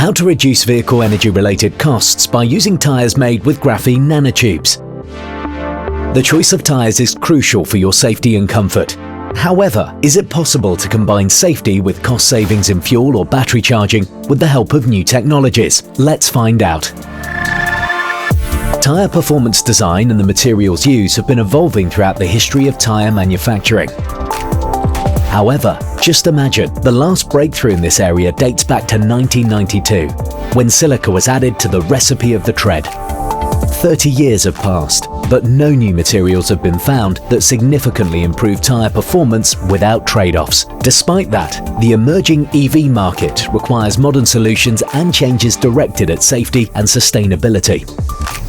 How to reduce vehicle energy-related costs by using tyres made with graphene nanotubes. The choice of tyres is crucial for your safety and comfort. However, is it possible to combine safety with cost savings in fuel or battery charging with the help of new technologies? Let's find out. Tyre performance design and the materials used have been evolving throughout the history of tyre manufacturing. However, just imagine, the last breakthrough in this area dates back to 1992, when silica was added to the recipe of the tread. 30 years have passed, but no new materials have been found that significantly improve tyre performance without trade-offs. Despite that, the emerging EV market requires modern solutions and changes directed at safety and sustainability.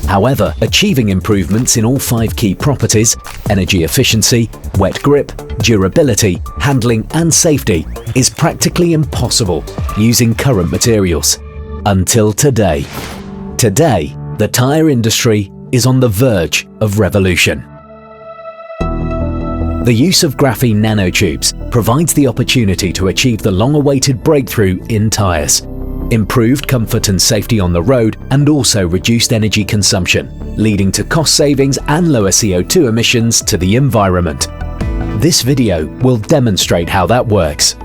However, achieving improvements in all 5 key properties – energy efficiency, wet grip, durability, handling and safety – is practically impossible using current materials. Until today. Today, the tyre industry is on the verge of revolution. The use of graphene nanotubes provides the opportunity to achieve the long-awaited breakthrough in tyres, improved comfort and safety on the road, and also reduced energy consumption, leading to cost savings and lower CO2 emissions to the environment. This video will demonstrate how that works.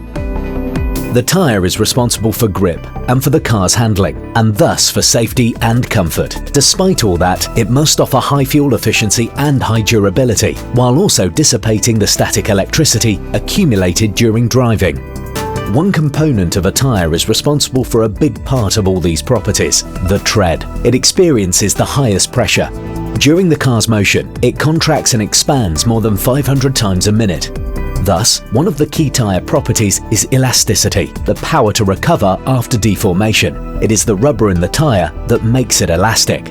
The tyre is responsible for grip and for the car's handling, and thus for safety and comfort. Despite all that, it must offer high fuel efficiency and high durability, while also dissipating the static electricity accumulated during driving. One component of a tyre is responsible for a big part of all these properties, the tread. It experiences the highest pressure. During the car's motion, it contracts and expands more than 500 times a minute. Thus, one of the key tyre properties is elasticity, the power to recover after deformation. It is the rubber in the tyre that makes it elastic.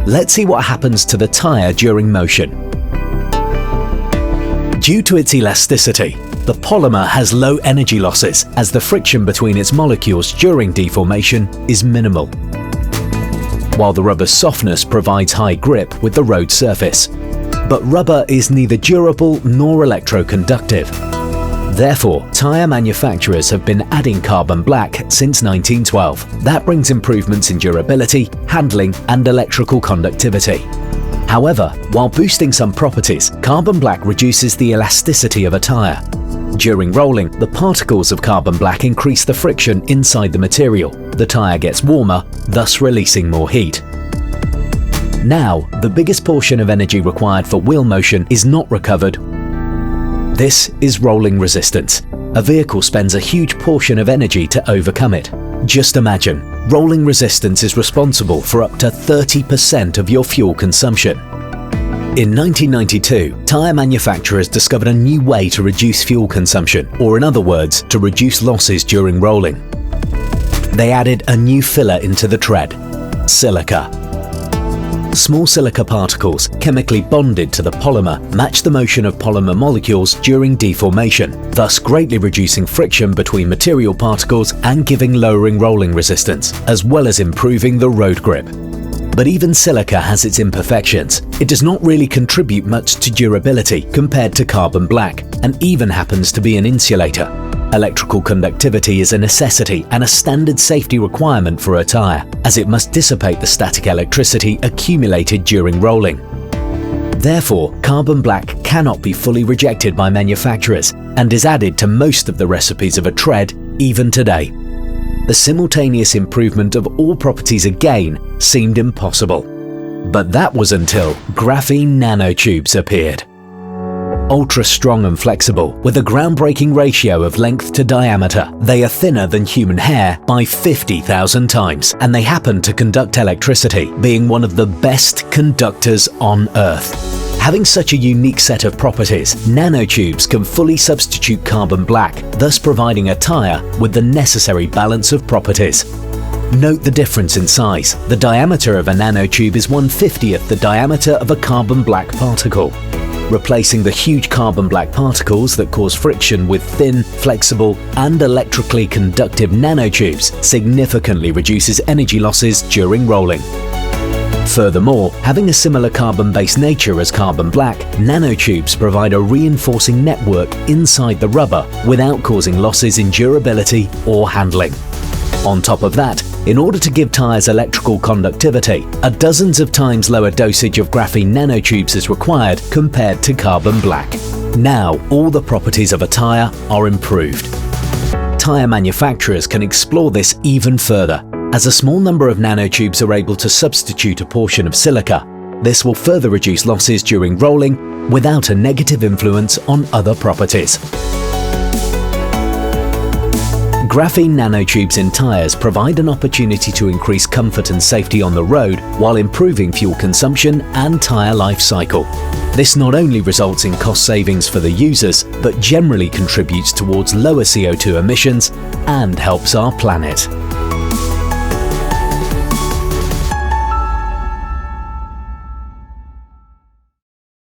Let's see what happens to the tyre during motion. Due to its elasticity, the polymer has low energy losses as the friction between its molecules during deformation is minimal, while the rubber's softness provides high grip with the road surface. But rubber is neither durable nor electroconductive. Therefore, tyre manufacturers have been adding carbon black since 1912. That brings improvements in durability, handling and electrical conductivity. However, while boosting some properties, carbon black reduces the elasticity of a tyre. During rolling, the particles of carbon black increase the friction inside the material. The tyre gets warmer, thus releasing more heat. Now, the biggest portion of energy required for wheel motion is not recovered. This is rolling resistance. A vehicle spends a huge portion of energy to overcome it. Just imagine, rolling resistance is responsible for up to 30% of your fuel consumption. In 1992, tyre manufacturers discovered a new way to reduce fuel consumption, or in other words, to reduce losses during rolling. They added a new filler into the tread, silica. Small silica particles, chemically bonded to the polymer, match the motion of polymer molecules during deformation, thus greatly reducing friction between material particles and lowering rolling resistance, as well as improving the road grip. But even silica has its imperfections. It does not really contribute much to durability compared to carbon black, and even happens to be an insulator. Electrical conductivity is a necessity and a standard safety requirement for a tyre, as it must dissipate the static electricity accumulated during rolling. Therefore, carbon black cannot be fully rejected by manufacturers and is added to most of the recipes of a tread even today. The simultaneous improvement of all properties again seemed impossible. But that was until graphene nanotubes appeared. Ultra strong and flexible, with a groundbreaking ratio of length to diameter. They are thinner than human hair by 50,000 times, and they happen to conduct electricity, being one of the best conductors on Earth. Having such a unique set of properties, nanotubes can fully substitute carbon black, thus providing a tyre with the necessary balance of properties. Note the difference in size. The diameter of a nanotube is 1/50th the diameter of a carbon black particle. Replacing the huge carbon black particles that cause friction with thin, flexible and electrically conductive nanotubes significantly reduces energy losses during rolling. Furthermore, having a similar carbon-based nature as carbon black, nanotubes provide a reinforcing network inside the rubber without causing losses in durability or handling. On top of that, in order to give tyres electrical conductivity, a dozens of times lower dosage of graphene nanotubes is required compared to carbon black. Now, all the properties of a tyre are improved. Tyre manufacturers can explore this even further, as a small number of nanotubes are able to substitute a portion of silica. This will further reduce losses during rolling without a negative influence on other properties. Graphene nanotubes in tyres provide an opportunity to increase comfort and safety on the road while improving fuel consumption and tyre life cycle. This not only results in cost savings for the users, but generally contributes towards lower CO2 emissions and helps our planet.